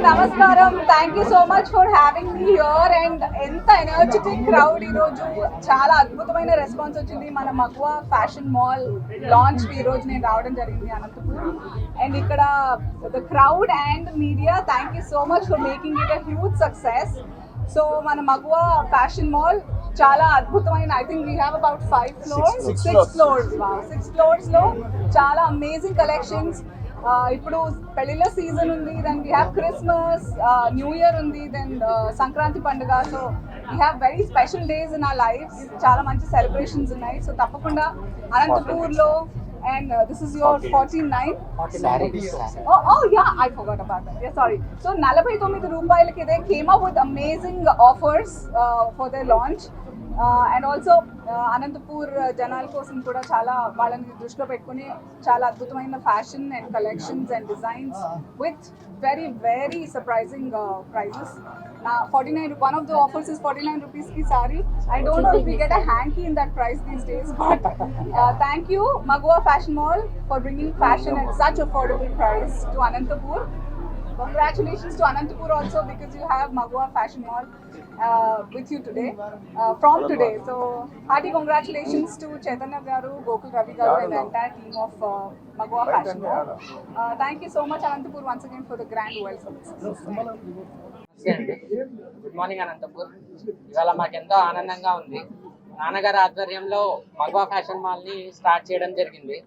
నమస్కారం. Thank you so much for having me here. And ఎంత energetic crowd ఈరోజు, చాలా అద్భుతమైన రెస్పాన్స్ వచ్చింది. మన మగువా ఫ్యాషన్ మాల్ లాంచ్ ఈ రోజు నేను రావడం జరిగింది అనంతపూర్. అండ్ ఇక్కడ the crowd and media, thank you so much for making it a huge success. So మన మగువా ఫ్యాషన్ మాల్ చాలా అద్భుతమైన, I think we have about 5 floors, 6 floors. 6 floors లో చాలా అమేజింగ్ కలెక్షన్స్. ఇప్పుడు పెళ్లిళ్ళ సీజన్ ఉంది, then we have Christmas, new year ఉంది, దెన్ సంక్రాంతి పండుగ. So we have very special days in our lifes. చాలా మంచి సెలబ్రేషన్స్ ఉన్నాయి. సో తప్పకుండా అనంతపూర్లో. And this is your 49. Oh yeah, I forgot about that. Yeah, sorry. So 49 రూపాయలకి they came up with amazing offers for their launch. And also Anantapur జనాల కోసం కూడా చాలా వాళ్ళని దృష్టిలో పెట్టుకుని చాలా అద్భుతమైన fashion and collections and designs with very very surprising prizes. నా 49, one of the offers is 49 rupees ki saree. I don't know if we get a hanky in that price these days, but thank you Magua Fashion Mall for bringing fashion at such affordable price to Anantapur. Congratulations to Anantapur also, because you have Magua Fashion Mall with you today, from today. So hearty congratulations to Chaitanya Garu, Gokul Ravi Garu and the entire team of Magua Fashion Mall. Thank you so much Anantapur once again for the grand welcome. Good morning Anantapur. ఇవాళ మాకెంతో ఆనందంగా ఉంది. నాన్నగారి ఆధ్వర్యంలో మగువా fashion mall ని start చేయడం జరిగింది.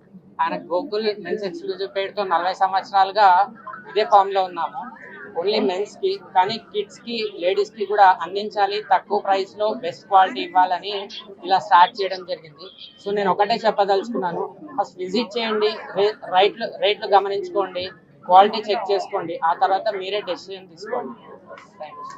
ఆయన గోకుల్ మెన్స్ ఎక్స్క్లూజివ్ పేరుతో 40 సంవత్సరాలుగా ఇదే ఫామ్ లో ఉన్నాము. ఓన్లీ మెన్స్ కి, కానీ కిడ్స్ కి, లేడీస్ కి కూడా అందించాలి, తక్కువ ప్రైస్ లో బెస్ట్ క్వాలిటీ ఇవ్వాలని ఇలా స్టార్ట్ చేయడం జరిగింది. సో నేను ఒకటే చెప్పదలుచుకున్నాను, ఫస్ట్ విజిట్ చేయండి, రేట్లు గమనించుకోండి, క్వాలిటీ చెక్ చేసుకోండి, ఆ తర్వాత మీరే డెసిషన్ తీసుకోండి. Thank you.